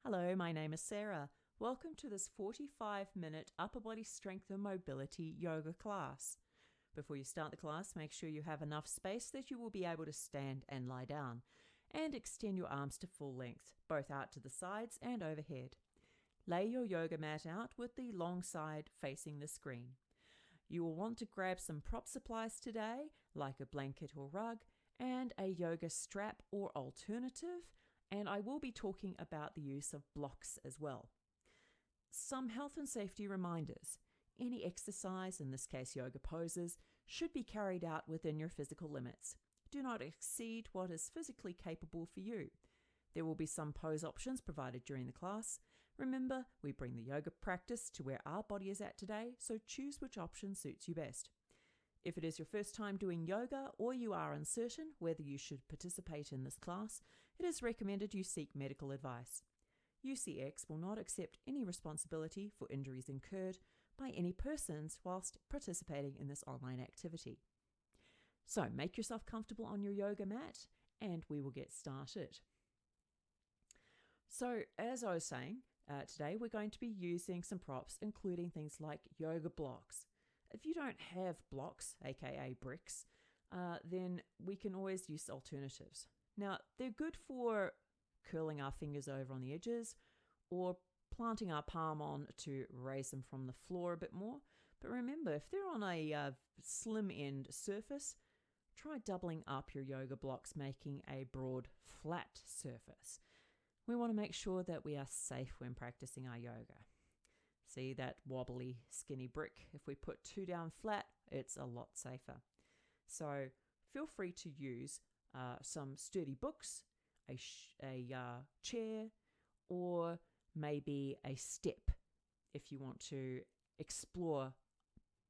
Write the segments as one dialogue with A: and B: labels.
A: Hello, my name is Sarah. Welcome to this 45-minute upper body strength and mobility yoga class. Before you start the class, make sure you have enough space that you will be able to stand and lie down, and extend your arms to full length, both out to the sides and overhead. Lay your yoga mat out with the long side facing the screen. You will want to grab some prop supplies today, like a blanket or rug, and a yoga strap or alternative, and I will be talking about the use of blocks as well. Some health and safety reminders. Any exercise, in this case yoga poses, should be carried out within your physical limits. Do not exceed what is physically capable for you. There will be some pose options provided during the class. Remember, we bring the yoga practice to where our body is at today, so choose which option suits you best. If it is your first time doing yoga or you are uncertain whether you should participate in this class, it is recommended you seek medical advice. UCX will not accept any responsibility for injuries incurred by any persons whilst participating in this online activity. So make yourself comfortable on your yoga mat and we will get started. So as I was saying, today we're going to be using some props, including things like yoga blocks. If you don't have blocks, aka bricks, then we can always use alternatives. Now, they're good for curling our fingers over on the edges or planting our palm on to raise them from the floor a bit more. But remember, if they're on a slim end surface, try doubling up your yoga blocks, making a broad, flat surface. We want to make sure that we are safe when practicing our yoga. See that wobbly, skinny brick? If we put two down flat, it's a lot safer. So feel free to use some sturdy books, a chair, or maybe a step if you want to explore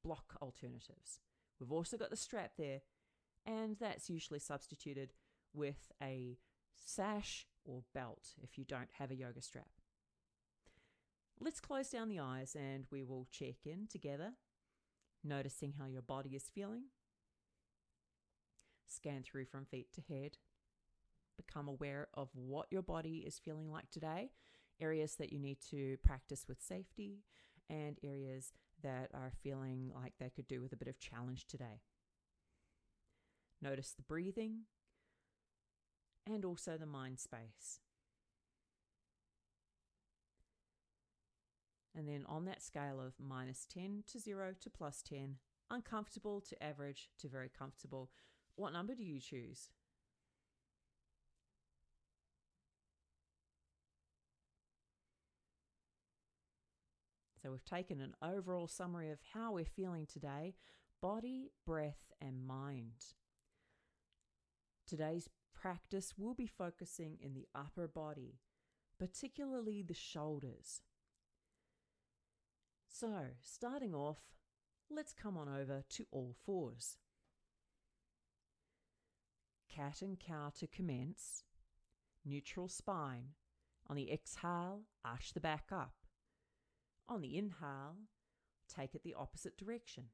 A: block alternatives. We've also got the strap there, and that's usually substituted with a sash or belt if you don't have a yoga strap. Let's close down the eyes and we will check in together, noticing how your body is feeling. Scan through from feet to head. Become aware of what your body is feeling like today, areas that you need to practice with safety, and areas that are feeling like they could do with a bit of challenge today. Notice the breathing and also the mind space. And then on that scale of -10 to 0 to +10, uncomfortable to average to very comfortable, what number do you choose? So we've taken an overall summary of how we're feeling today: body, breath, and mind. Today's practice will be focusing in the upper body, particularly the shoulders. So, starting off, let's come on over to all fours. Cat and cow to commence. Neutral spine. On the exhale, arch the back up. On the inhale, take it the opposite direction.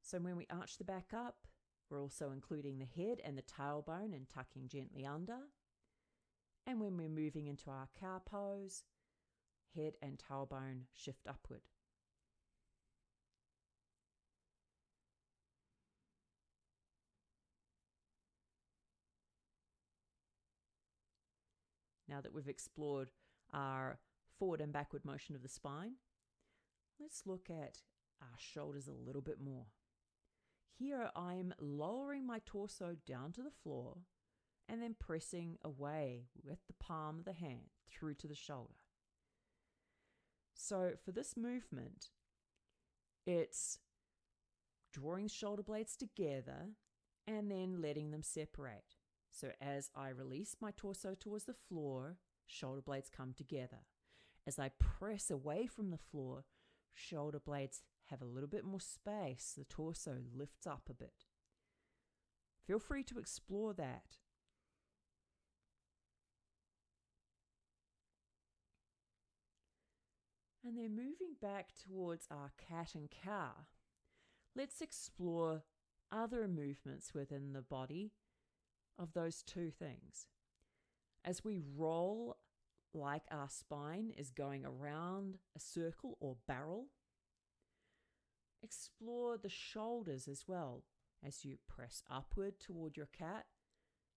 A: So when we arch the back up, we're also including the head and the tailbone and tucking gently under. And when we're moving into our cow pose, head and tailbone shift upward. Now that we've explored our forward and backward motion of the spine, let's look at our shoulders a little bit more. Here I'm lowering my torso down to the floor and then pressing away with the palm of the hand through to the shoulder. So for this movement, it's drawing the shoulder blades together and then letting them separate. So as I release my torso towards the floor, shoulder blades come together. As I press away from the floor, shoulder blades have a little bit more space. The torso lifts up a bit. Feel free to explore that. And then moving back towards our cat and cow, let's explore other movements within the body of those two things. As we roll like our spine is going around a circle or barrel. Explore the shoulders as well as you press upward toward your cat.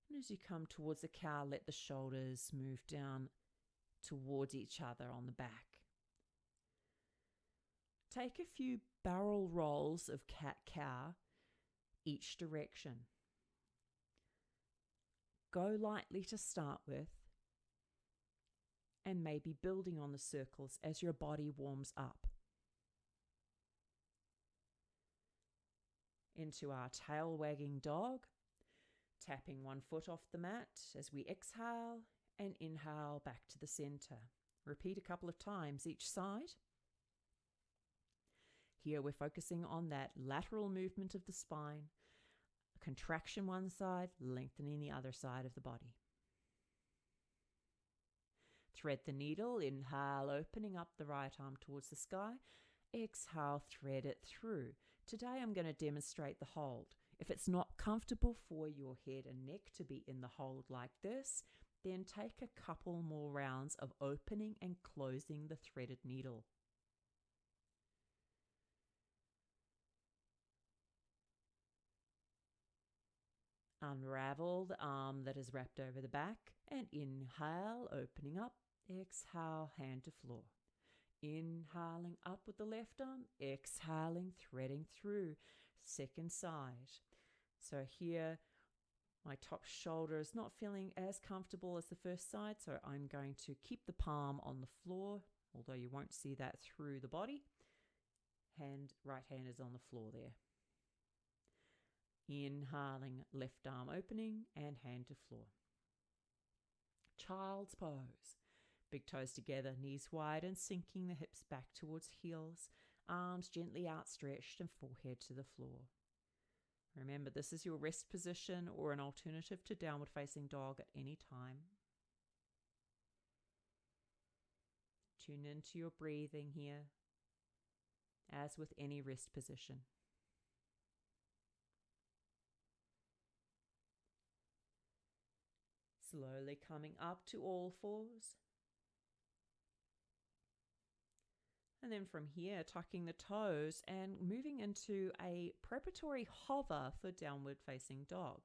A: And as you come towards the cow, let the shoulders move down towards each other on the back. Take a few barrel rolls of cat-cow each direction. Go lightly to start with, and maybe building on the circles as your body warms up. Into our tail wagging dog, tapping one foot off the mat as we exhale and inhale back to the center. Repeat a couple of times each side. Here we're focusing on that lateral movement of the spine, contraction one side, lengthening the other side of the body. Thread the needle, inhale, opening up the right arm towards the sky. Exhale, thread it through. Today I'm going to demonstrate the hold. If it's not comfortable for your head and neck to be in the hold like this, then take a couple more rounds of opening and closing the threaded needle. Unravel the arm that is wrapped over the back and inhale, opening up. Exhale, hand to floor. Inhaling up with the left arm, exhaling, threading through. Second side. So here, my top shoulder is not feeling as comfortable as the first side, so I'm going to keep the palm on the floor, although you won't see that through the body. Right hand is on the floor there. Inhaling, left arm opening and hand to floor. Child's pose. Big toes together, knees wide and sinking the hips back towards heels, arms gently outstretched and forehead to the floor. Remember, this is your rest position or an alternative to downward facing dog at any time. Tune into your breathing here, as with any rest position. Slowly coming up to all fours. And then from here, tucking the toes and moving into a preparatory hover for downward facing dog.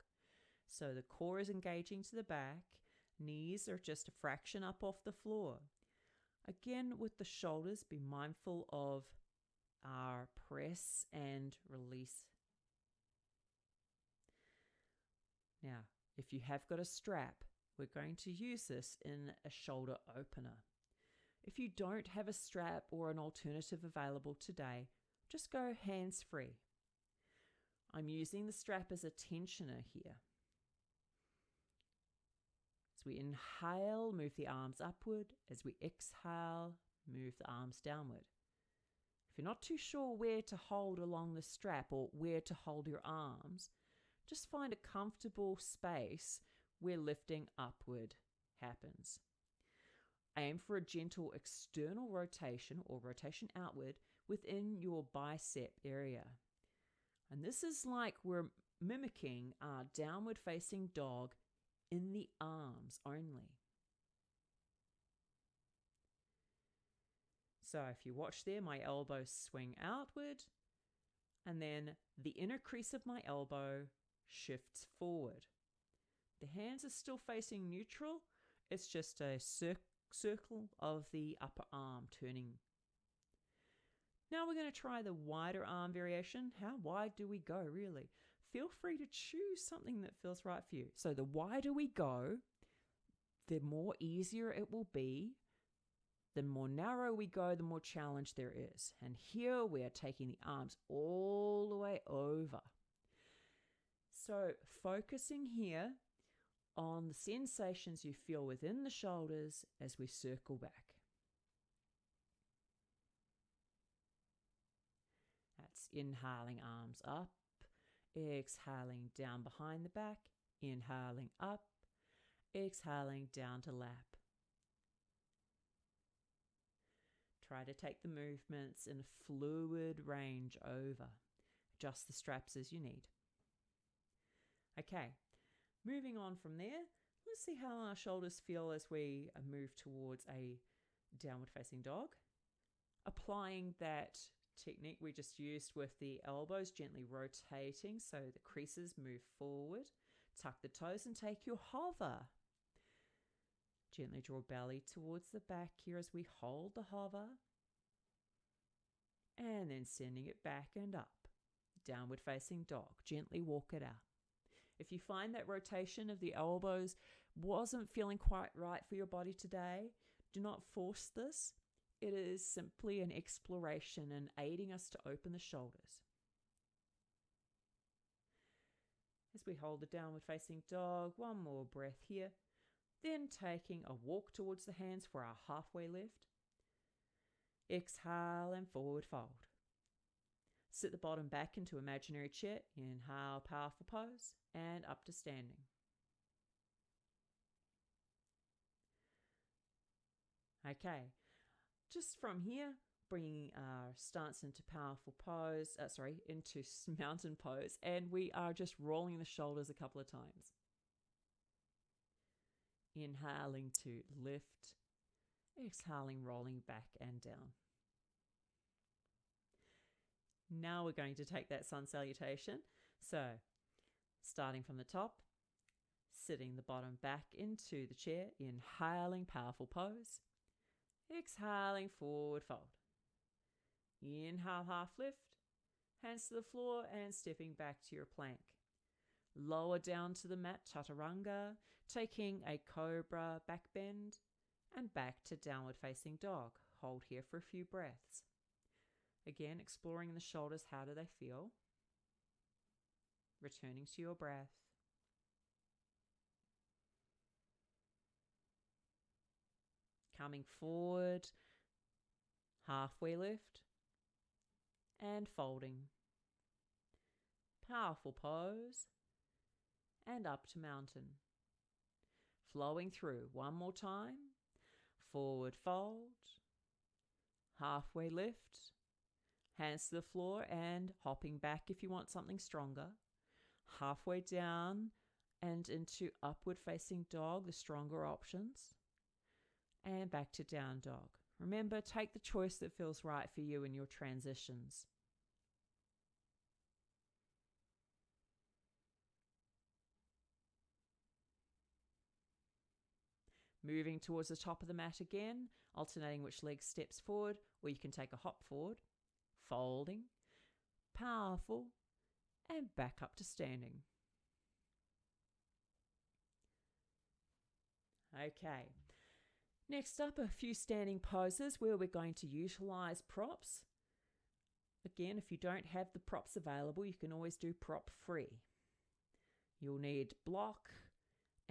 A: So the core is engaging to the back, knees are just a fraction up off the floor. Again, with the shoulders, be mindful of our press and release. Now, if you have got a strap, we're going to use this in a shoulder opener. If you don't have a strap or an alternative available today, just go hands-free. I'm using the strap as a tensioner here. As we inhale, move the arms upward. As we exhale, move the arms downward. If you're not too sure where to hold along the strap or where to hold your arms, just find a comfortable space where lifting upward happens. Aim for a gentle external rotation or rotation outward within your bicep area. And this is like we're mimicking our downward facing dog in the arms only. So if you watch there, my elbows swing outward, and then the inner crease of my elbow shifts forward. The hands are still facing neutral. It's just a circle of the upper arm turning. Now we're going to try the wider arm variation. How wide do we go, really? Feel free to choose something that feels right for you. So the wider we go, the more easier it will be. The more narrow we go, the more challenge there is. And here we are taking the arms all the way over. So focusing here on the sensations you feel within the shoulders as we circle back. That's inhaling arms up, exhaling down behind the back, inhaling up, exhaling down to lap. Try to take the movements in a fluid range over. Adjust the straps as you need. Okay, moving on from there, Let's see how our shoulders feel as we move towards a downward facing dog. Applying that technique we just used with the elbows, gently rotating so the creases move forward. Tuck the toes and take your hover. Gently draw belly towards the back here as we hold the hover. And then sending it back and up. Downward facing dog. Gently walk it out. If you find that rotation of the elbows wasn't feeling quite right for your body today, do not force this. It is simply an exploration and aiding us to open the shoulders. As we hold the downward facing dog, one more breath here. Then taking a walk towards the hands for our halfway lift. Exhale and forward fold. Sit the bottom back into imaginary chair. Inhale, powerful pose, and up to standing. Okay, just from here, bringing our stance into powerful pose, into mountain pose, and we are just rolling the shoulders a couple of times. Inhaling to lift, exhaling, rolling back and down. Now we're going to take that sun salutation. So, starting from the top, sitting the bottom back into the chair, inhaling, powerful pose. Exhaling, forward fold. Inhale, half lift, hands to the floor and stepping back to your plank. Lower down to the mat, chaturanga, taking a cobra back bend and back to downward facing dog. Hold here for a few breaths. Again, exploring the shoulders, how do they feel? Returning to your breath. Coming forward, halfway lift, and folding. Powerful pose, and up to mountain. Flowing through, one more time. Forward fold, halfway lift, hands to the floor and hopping back if you want something stronger. Halfway down and into upward facing dog, the stronger options. And back to down dog. Remember, take the choice that feels right for you in your transitions. Moving towards the top of the mat again, alternating which leg steps forward, or you can take a hop forward, folding, powerful, and back up to standing. Okay. Next up, a few standing poses where we're going to utilize props. Again, if you don't have the props available, you can always do prop free. You'll need block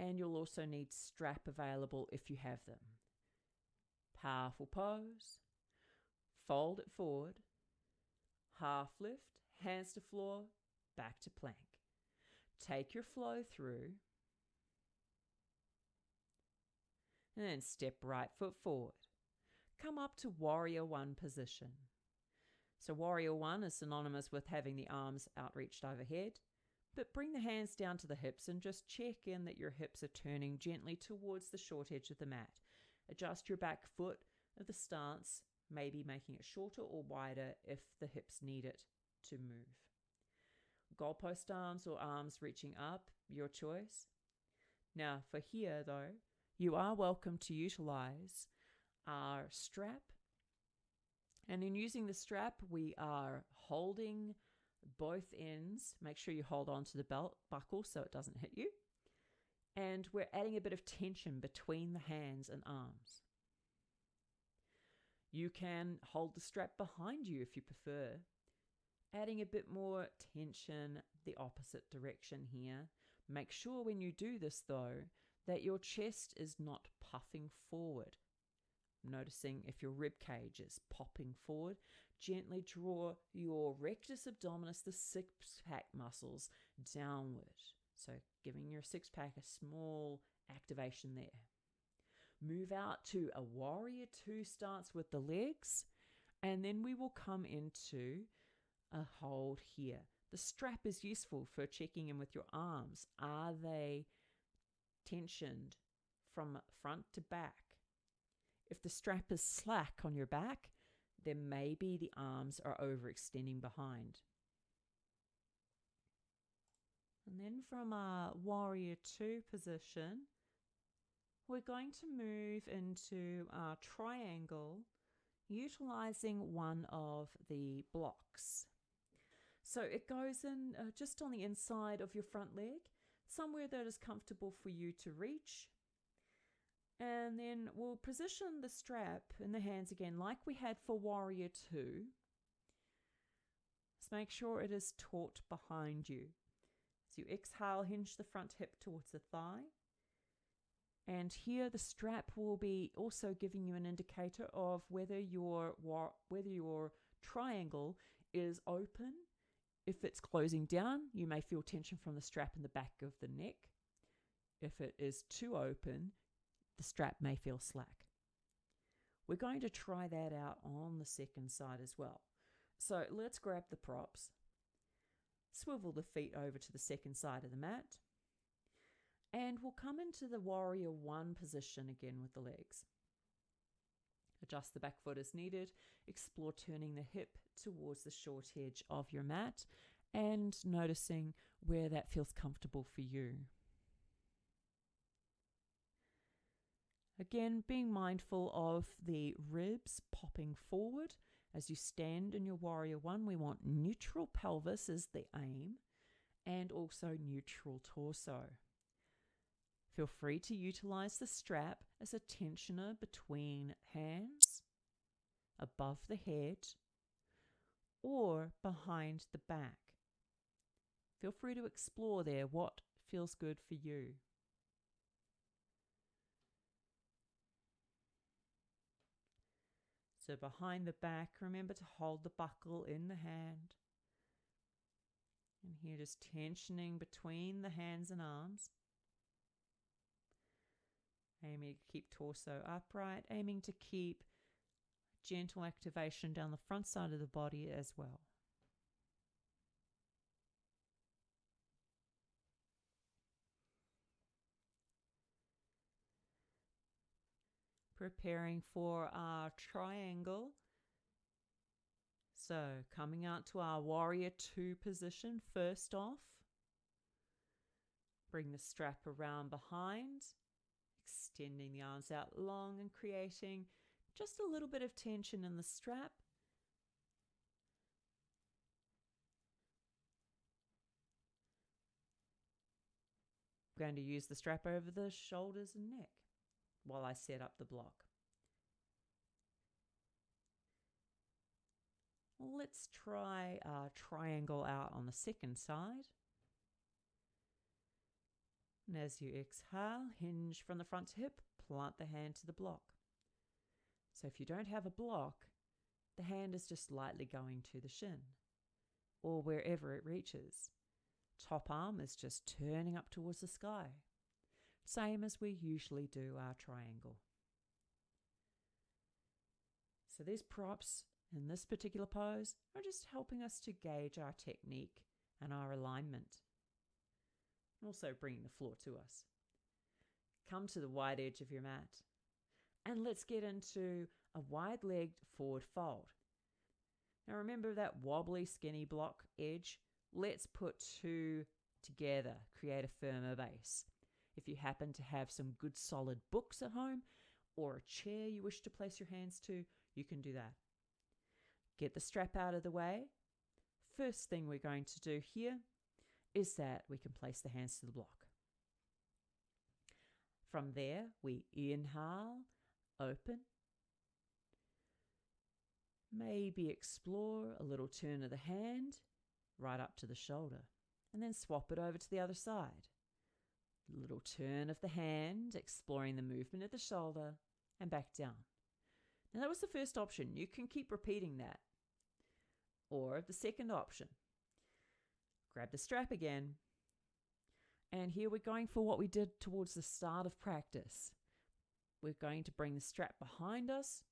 A: and you'll also need strap available if you have them. Powerful pose. Fold it forward. Half lift, hands to floor, back to plank. Take your flow through. And then step right foot forward. Come up to warrior one position. So warrior one is synonymous with having the arms outreached overhead, but bring the hands down to the hips and just check in that your hips are turning gently towards the short edge of the mat. Adjust your back foot of the stance, maybe making it shorter or wider if the hips need it to move. Goalpost arms or arms reaching up, your choice. Now for here though, you are welcome to utilize our strap. And in using the strap, we are holding both ends. Make sure you hold on to the belt buckle so it doesn't hit you. And we're adding a bit of tension between the hands and arms. You can hold the strap behind you if you prefer, adding a bit more tension the opposite direction here. Make sure when you do this though, that your chest is not puffing forward. Noticing if your rib cage is popping forward, gently draw your rectus abdominis, the six-pack muscles, downward. So giving your six-pack a small activation there. Move out to a warrior two stance with the legs, and then we will come into a hold here. The strap is useful for checking in with your arms. Are they tensioned from front to back. If the strap is slack on your back, then maybe the arms are overextending behind. And then from our Warrior 2 position, we're going to move into our triangle, utilizing one of the blocks. So it goes in just on the inside of your front leg, somewhere that is comfortable for you to reach. And then we'll position the strap in the hands again like we had for Warrior 2. Just make sure it is taut behind you. So you exhale, hinge the front hip towards the thigh. And here the strap will be also giving you an indicator of whether your triangle is open. If it's closing down, you may feel tension from the strap in the back of the neck. If it is too open, the strap may feel slack. We're going to try that out on the second side as well. So let's grab the props, swivel the feet over to the second side of the mat, and we'll come into the Warrior 1 position again with the legs. Adjust the back foot as needed. Explore turning the hip towards the short edge of your mat and noticing where that feels comfortable for you. Again, being mindful of the ribs popping forward. As you stand in your Warrior 1, we want neutral pelvis as the aim and also neutral torso. Feel free to utilize the strap as a tensioner between hands, above the head, or behind the back. Feel free to explore there what feels good for you. So behind the back, remember to hold the buckle in the hand. And here just tensioning between the hands and arms. Aiming to keep torso upright, aiming to keep gentle activation down the front side of the body as well. Preparing for our triangle. So coming out to our Warrior 2 position first off. Bring the strap around behind, extending the arms out long and creating just a little bit of tension in the strap. I'm going to use the strap over the shoulders and neck while I set up the block. Let's try our triangle out on the second side. And as you exhale, hinge from the front hip, plant the hand to the block. So if you don't have a block, the hand is just lightly going to the shin or wherever it reaches. Top arm is just turning up towards the sky. Same as we usually do our triangle. So these props in this particular pose are just helping us to gauge our technique and our alignment. And also bringing the floor to us. Come to the wide edge of your mat. And let's get into a wide-legged forward fold. Now remember that wobbly skinny block edge? Let's put two together, create a firmer base. If you happen to have some good solid books at home or a chair you wish to place your hands to, you can do that. Get the strap out of the way. First thing we're going to do here is that we can place the hands to the block. From there, we inhale, open. Maybe explore a little turn of the hand right up to the shoulder, and then swap it over to the other side. A little turn of the hand, exploring the movement of the shoulder, and back down. Now that was the first option. You can keep repeating that. Or the second option, grab the strap again. And here we're going for what we did towards the start of practice. We're going to bring the strap behind us.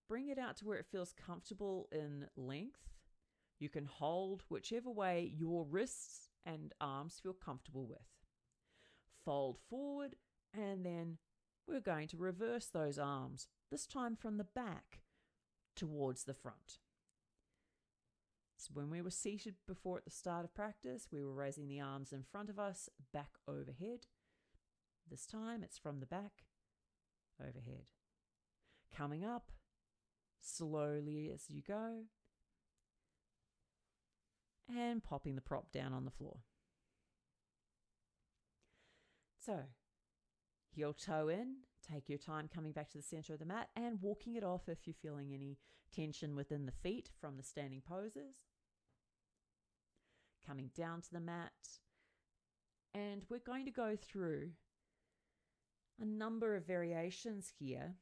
A: Bring it out to where it feels comfortable in length. You can hold whichever way your wrists and arms feel comfortable with. fold forward, and then we're going to reverse those arms, this time from the back towards the front. So when we were seated before at the start of practice, we were raising the arms in front of us, back overhead. This time it's from the back, overhead. Coming up, slowly as you go, and popping the prop down on the floor. So, heel toe in, take your time coming back to the center of the mat and walking it off if you're feeling any tension within the feet from the standing poses. Coming down to the mat, and we're going to go through a number of variations here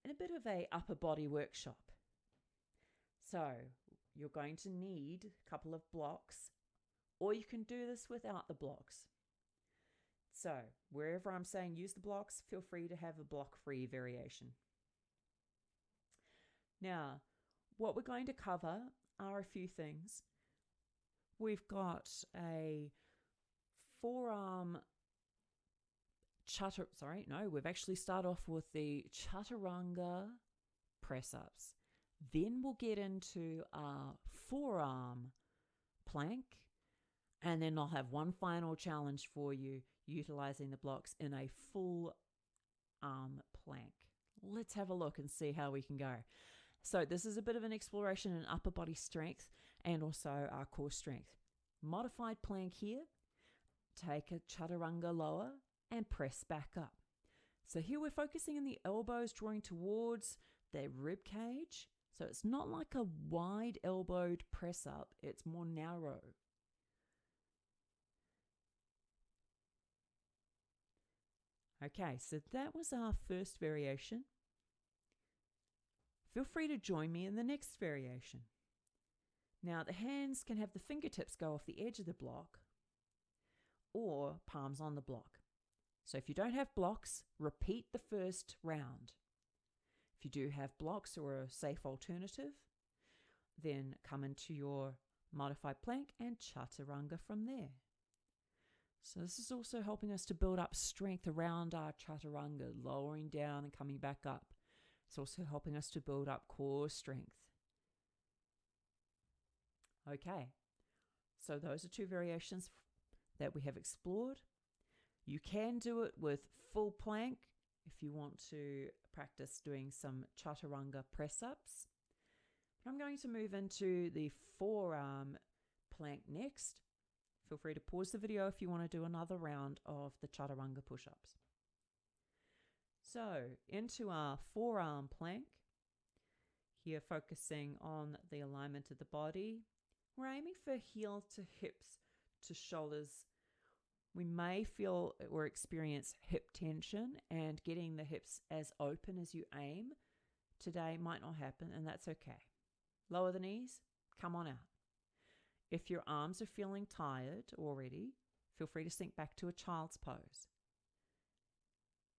A: in a bit of a upper body workshop. So you're going to need a couple of blocks, or you can do this without the blocks. So wherever I'm saying use the blocks, feel free to have a block-free variation. Now, what we're going to cover are a few things. We've got a forearm we've actually started off with the chaturanga press-ups. Then we'll get into our forearm plank, and then I'll have one final challenge for you utilizing the blocks in a full arm plank. Let's have a look and see how we can go. So this is a bit of an exploration in upper body strength and also our core strength. Modified plank here. Take a chaturanga lower and press back up. So here we're focusing on the elbows drawing towards the rib cage. So it's not like a wide elbowed press up, it's more narrow. Okay, so that was our first variation. Feel free to join me in the next variation. Now the hands can have the fingertips go off the edge of the block or palms on the block. So if you don't have blocks, repeat the first round. If you do have blocks or a safe alternative, then come into your modified plank and chaturanga from there. So this is also helping us to build up strength around our chaturanga, lowering down and coming back up. It's also helping us to build up core strength. Okay, so those are two variations that we have explored. You can do it with full plank if you want to practice doing some chaturanga press-ups. But I'm going to move into the forearm plank next. Feel free to pause the video if you want to do another round of the chaturanga push-ups. So into our forearm plank, here focusing on the alignment of the body. We're aiming for heel to hips to shoulders. We may feel or experience hip tension, and getting the hips as open as you aim today might not happen, and that's okay. Lower the knees, come on out. If your arms are feeling tired already, feel free to sink back to a child's pose,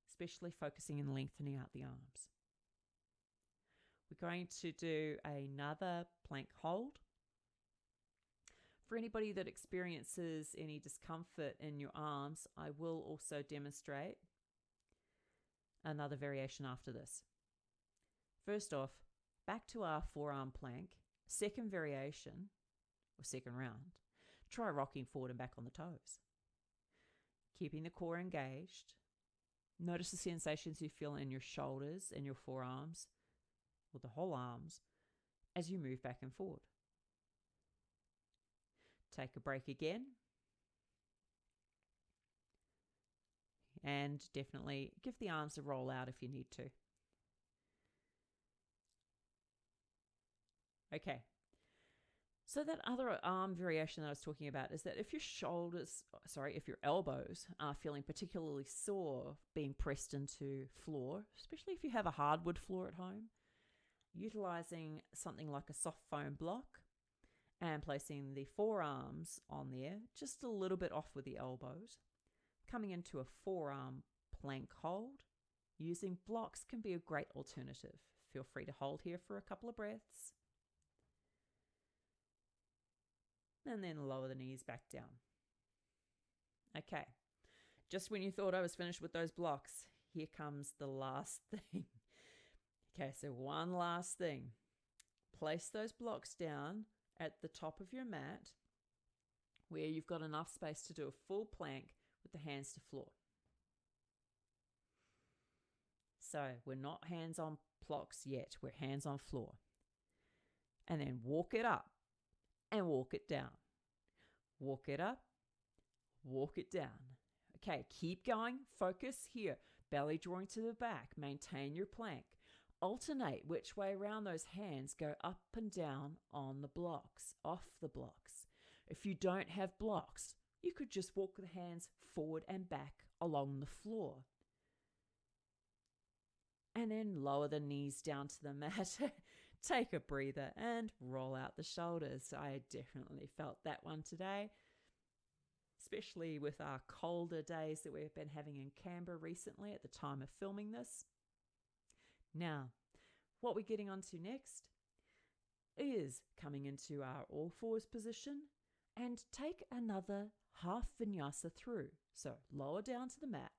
A: especially focusing and lengthening out the arms. We're going to do another plank hold. For anybody that experiences any discomfort in your arms, I will also demonstrate another variation after this. First off, back to our forearm plank, second variation, or second round. Try rocking forward and back on the toes. Keeping the core engaged. Notice the sensations you feel in your shoulders and your forearms, or the whole arms, as you move back and forward. Take a break again. And definitely give the arms a roll out if you need to. Okay. So that other arm variation that I was talking about is that if your elbows are feeling particularly sore being pressed into floor, especially if you have a hardwood floor at home, utilizing something like a soft foam block and placing the forearms on there, just a little bit off with the elbows, coming into a forearm plank hold. Using blocks can be a great alternative. Feel free to hold here for a couple of breaths. And then lower the knees back down. Okay, Just when you thought I was finished with those blocks, here comes the last thing. Okay, so one last thing. Place those blocks down at the top of your mat where you've got enough space to do a full plank with the hands to floor. So we're not hands on blocks yet, we're hands on floor. And then walk it up and walk it down. Walk it up, walk it down. Okay, keep going, focus here. Belly drawing to the back, maintain your plank. Alternate which way around those hands, go up and down on the blocks, off the blocks. If you don't have blocks, you could just walk the hands forward and back along the floor. And then lower the knees down to the mat. Take a breather and roll out the shoulders. I definitely felt that one today, especially with our colder days that we've been having in Canberra recently at the time of filming this. Now, what we're getting onto next is coming into our all fours position and take another half vinyasa through. So lower down to the mat,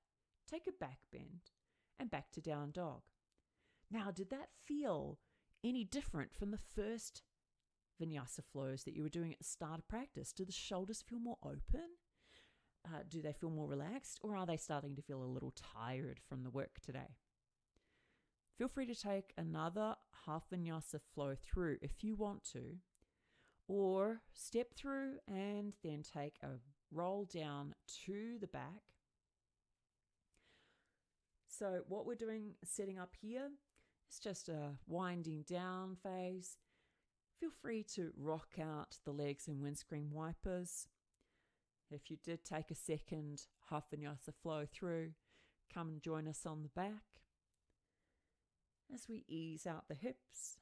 A: take a back bend and back to down dog. Now, did that feel any different from the first vinyasa flows that you were doing at the start of practice? Do the shoulders feel more open? Do they feel more relaxed, or are they starting to feel a little tired from the work today? Feel free to take another half vinyasa flow through if you want to, or step through and then take a roll down to the back. So what we're doing, setting up here, is just a winding down phase. Feel free to rock out the legs in windscreen wipers. If you did take a second half vinyasa flow through, come and join us on the back as we ease out the hips.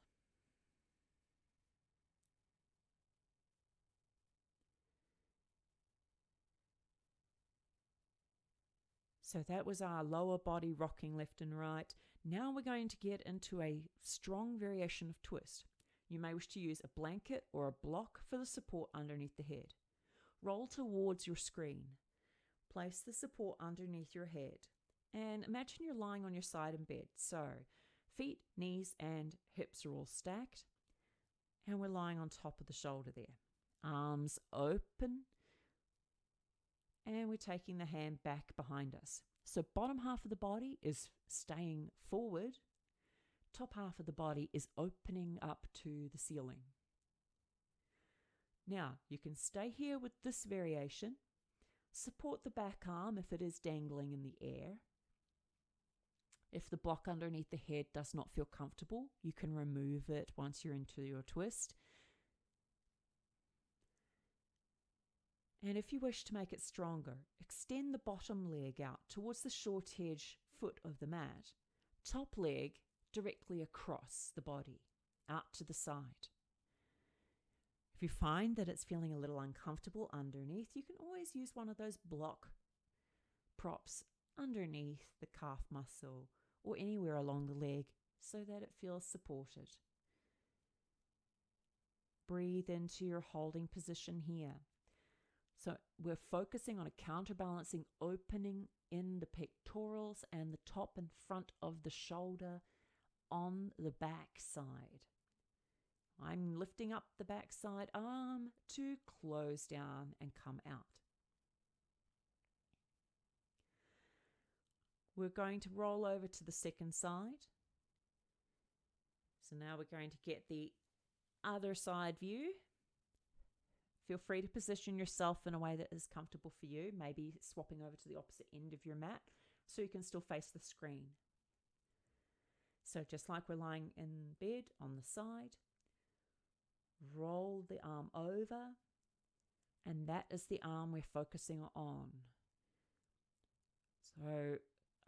A: So that was our lower body rocking left and right. Now we're going to get into a strong variation of twist. You may wish to use a blanket or a block for the support underneath the head. Roll towards your screen. Place the support underneath your head. And imagine you're lying on your side in bed. So feet, knees, and hips are all stacked. And we're lying on top of the shoulder there. Arms open. And we're taking the hand back behind us. So bottom half of the body is staying forward. Top half of the body is opening up to the ceiling. Now, you can stay here with this variation. Support the back arm if it is dangling in the air. If the block underneath the head does not feel comfortable, you can remove it once you're into your twist. And if you wish to make it stronger, extend the bottom leg out towards the short edge foot of the mat. Top leg directly across the body, out to the side. If you find that it's feeling a little uncomfortable underneath, you can always use one of those block props underneath the calf muscle or anywhere along the leg so that it feels supported. Breathe into your holding position here. So we're focusing on a counterbalancing opening in the pectorals and the top and front of the shoulder on the back side. I'm lifting up the back side arm to close down and come out. We're going to roll over to the second side. So now we're going to get the other side view. Feel free to position yourself in a way that is comfortable for you, maybe swapping over to the opposite end of your mat so you can still face the screen. So just like we're lying in bed on the side, roll the arm over, and that is the arm we're focusing on. So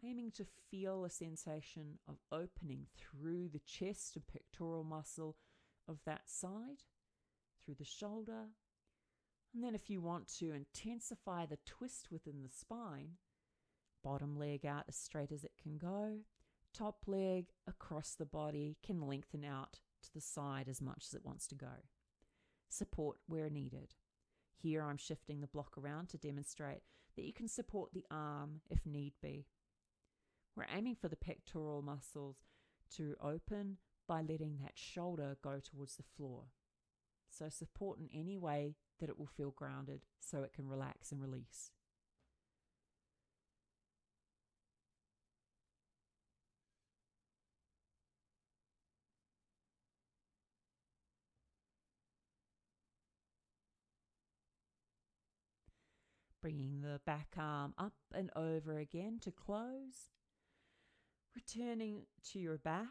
A: aiming to feel a sensation of opening through the chest and pectoral muscle of that side, through the shoulder. And then if you want to intensify the twist within the spine, bottom leg out as straight as it can go, top leg across the body can lengthen out to the side as much as it wants to go. Support where needed. Here I'm shifting the block around to demonstrate that you can support the arm if need be. We're aiming for the pectoral muscles to open by letting that shoulder go towards the floor. So support in any way that it will feel grounded so it can relax and release. Bringing the back arm up and over again to close. Returning to your back.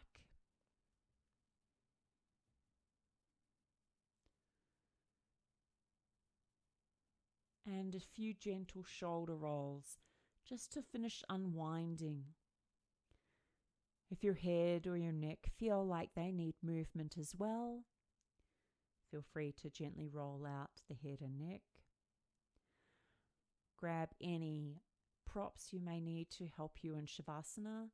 A: And a few gentle shoulder rolls just to finish unwinding. If your head or your neck feel like they need movement as well, feel free to gently roll out the head and neck. Grab any props you may need to help you in Shavasana,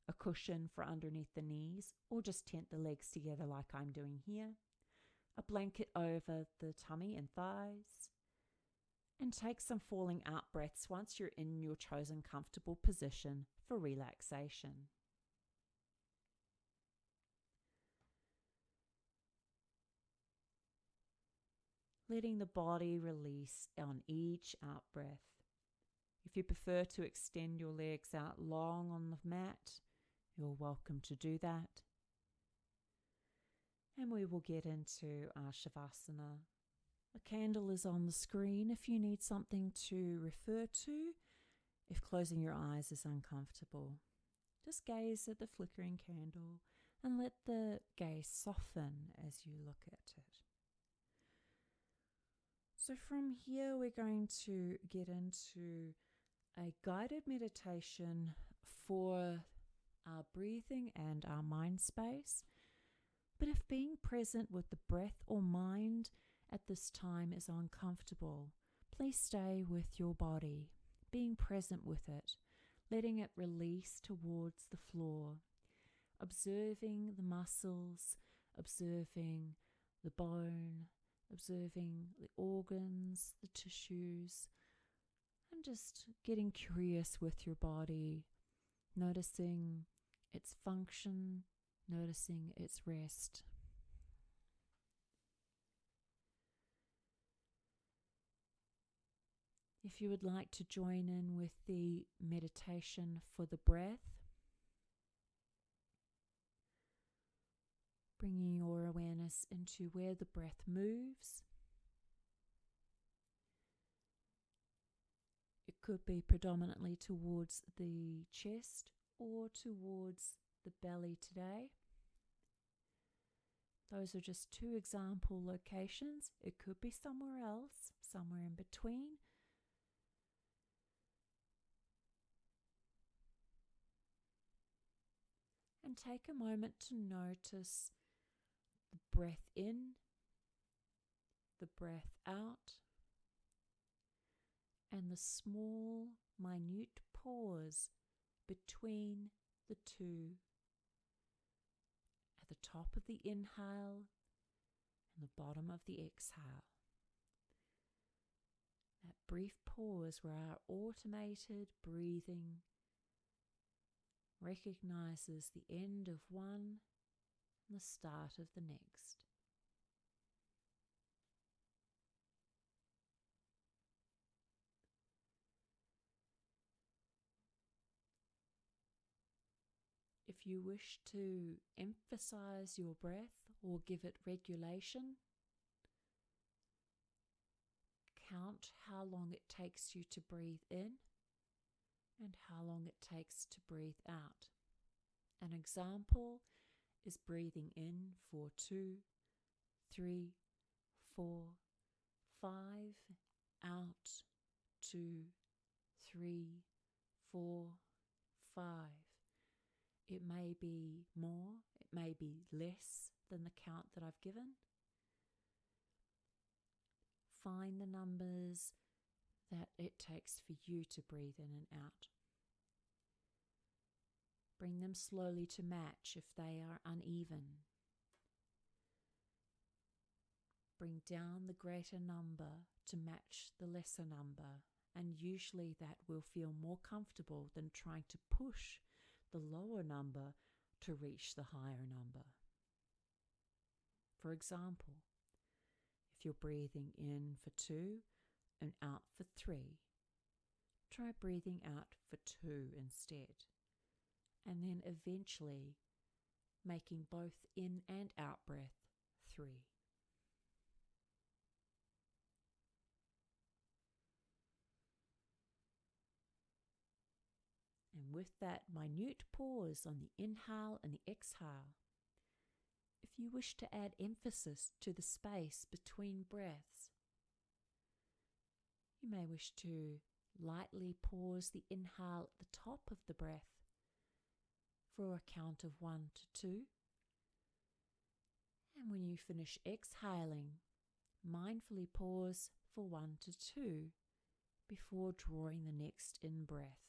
A: a cushion for underneath the knees, or just tent the legs together like I'm doing here, a blanket over the tummy and thighs, and take some falling out breaths once you're in your chosen comfortable position for relaxation. Letting the body release on each out breath. If you prefer to extend your legs out long on the mat, you're welcome to do that. And we will get into our Shavasana. A candle is on the screen if you need something to refer to. If closing your eyes is uncomfortable, just gaze at the flickering candle and let the gaze soften as you look at it. So from here, we're going to get into a guided meditation for our breathing and our mind space. But if being present with the breath or mind at this time is uncomfortable, please stay with your body, being present with it, letting it release towards the floor, observing the muscles, observing the bone, observing the organs, the tissues, and just getting curious with your body, noticing its function, noticing its rest. If you would like to join in with the meditation for the breath, bringing your awareness into where the breath moves. It could be predominantly towards the chest or towards the belly today. Those are just two example locations. It could be somewhere else, somewhere in between. And take a moment to notice the breath in, the breath out, and the small, minute pause between the two. At the top of the inhale and the bottom of the exhale. That brief pause where our automated breathing recognizes the end of one and the start of the next. If you wish to emphasize your breath or give it regulation, count how long it takes you to breathe in and how long it takes to breathe out. An example is breathing in for 2, 3, 4, 5, out 2, 3, 4, 5. It may be more, it may be less than the count that I've given. Find the numbers that it takes for you to breathe in and out. Bring them slowly to match if they are uneven. Bring down the greater number to match the lesser number and usually that will feel more comfortable than trying to push the lower number to reach the higher number. For example, if you're breathing in for 2 and out for 3, try breathing out for 2 instead, and then eventually making both in and out breath 3. And with that minute pause on the inhale and the exhale, if you wish to add emphasis to the space between breaths, you may wish to lightly pause the inhale at the top of the breath for a count of 1 to 2. And when you finish exhaling, mindfully pause for 1 to 2 before drawing the next in-breath.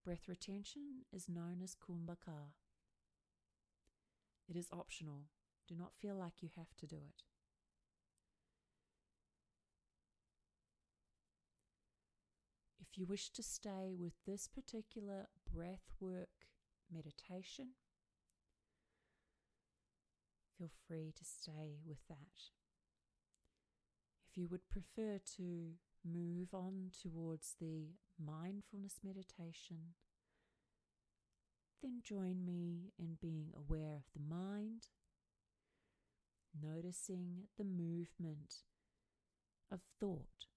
A: Breath retention is known as kumbhaka. It is optional. Do not feel like you have to do it. If you wish to stay with this particular breath work meditation, feel free to stay with that. If you would prefer to move on towards the mindfulness meditation, then join me in being aware of the mind, noticing the movement of thought.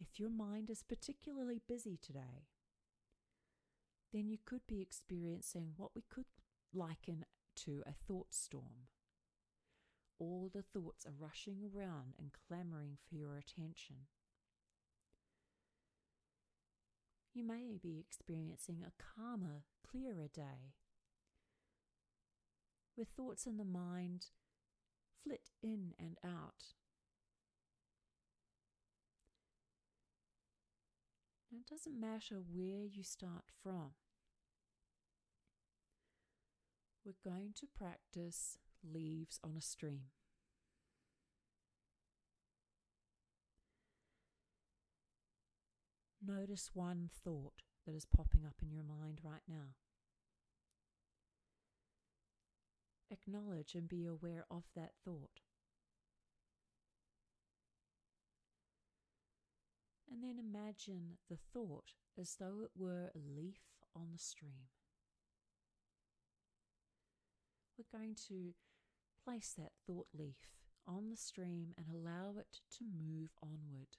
A: If your mind is particularly busy today, then you could be experiencing what we could liken to a thought storm. All the thoughts are rushing around and clamoring for your attention. You may be experiencing a calmer, clearer day, with thoughts in the mind flit in and out. Now, it doesn't matter where you start from. We're going to practice leaves on a stream. Notice one thought that is popping up in your mind right now. Acknowledge and be aware of that thought. And then imagine the thought as though it were a leaf on the stream. We're going to place that thought leaf on the stream and allow it to move onward.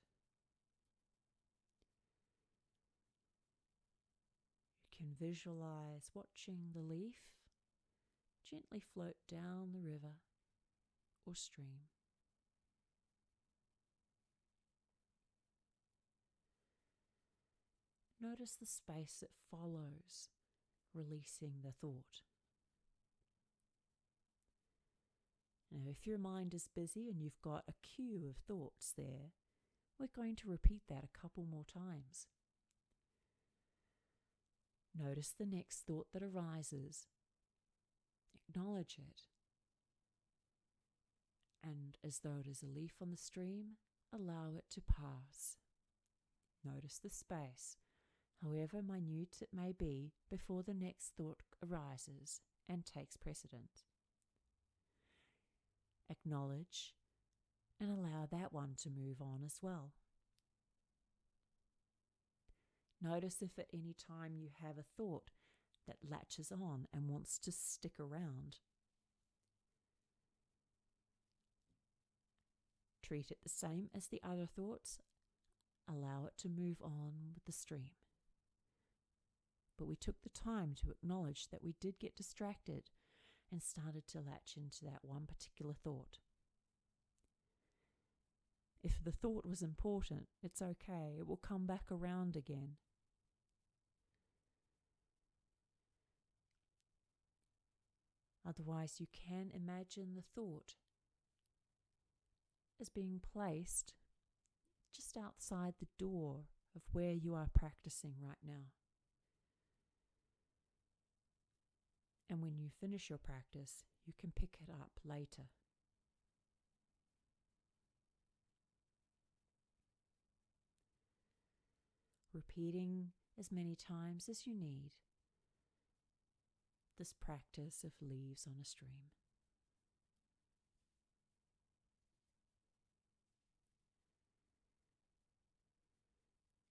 A: You can visualize watching the leaf gently float down the river or stream. Notice the space that follows releasing the thought. Now, if your mind is busy and you've got a queue of thoughts there, we're going to repeat that a couple more times. Notice the next thought that arises. Acknowledge it. And as though it is a leaf on the stream, allow it to pass. Notice the space, however minute it may be, before the next thought arises and takes precedent. Acknowledge and allow that one to move on as well. Notice if at any time you have a thought that latches on and wants to stick around. Treat it the same as the other thoughts. Allow it to move on with the stream. But we took the time to acknowledge that we did get distracted and started to latch into that one particular thought. If the thought was important, it's okay. It will come back around again. Otherwise, you can imagine the thought as being placed just outside the door of where you are practicing right now. And when you finish your practice, you can pick it up later. repeating as many times as you need this practice of leaves on a stream.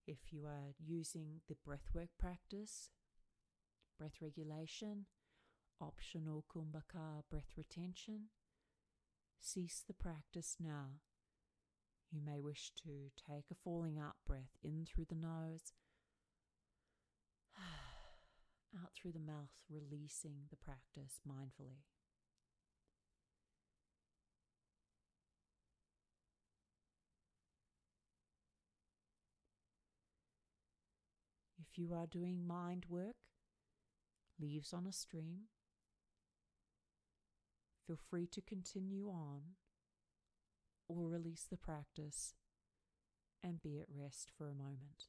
A: If you are using the breathwork practice, breath regulation, optional kumbhaka breath retention, cease the practice now. You may wish to take a falling out breath in through the nose, out through the mouth, releasing the practice mindfully. If you are doing mind work, leaves on a stream, feel free to continue on or release the practice and be at rest for a moment.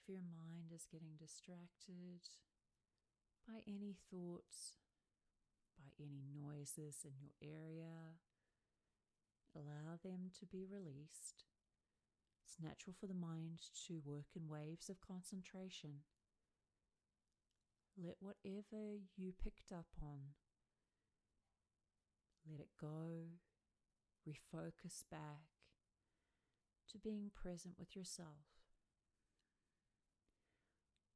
A: If your mind is getting distracted by any thoughts, by any noises in your area, allow them to be released. It's natural for the mind to work in waves of concentration. Let whatever you picked up on, let it go. Refocus back to being present with yourself.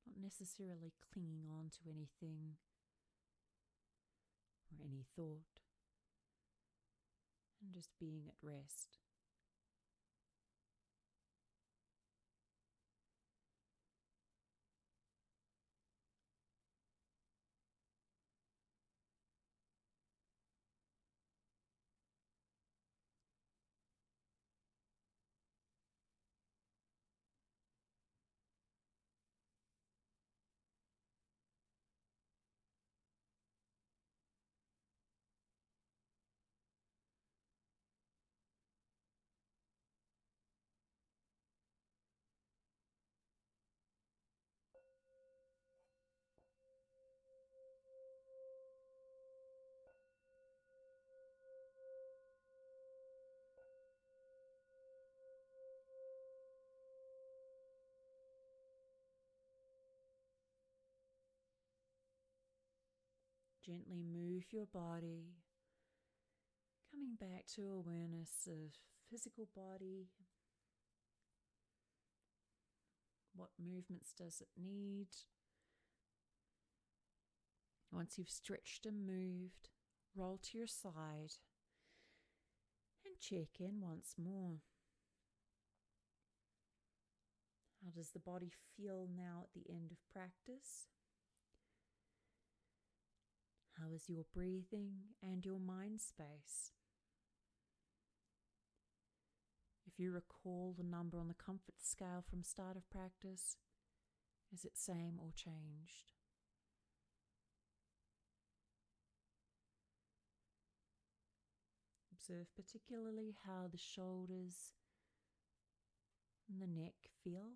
A: Not necessarily clinging on to anything or any thought, and just being at rest. Gently move your body, coming back to awareness of physical body. What movements does it need? Once you've stretched and moved, roll to your side and check in once more. How does the body feel now at the end of practice? How is your breathing and your mind space? If you recall the number on the comfort scale from start of practice, is it same or changed? Observe particularly how the shoulders and the neck feel,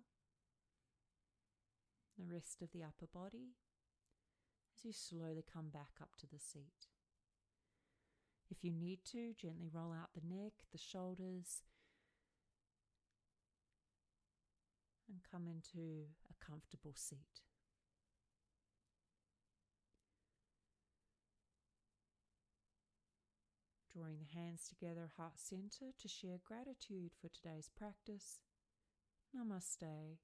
A: the rest of the upper body, as you slowly come back up to the seat. If you need to, gently roll out the neck, the shoulders, and come into a comfortable seat. Drawing the hands together, heart center, to share gratitude for today's practice. Namaste.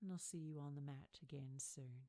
A: And I'll see you on the mat again soon.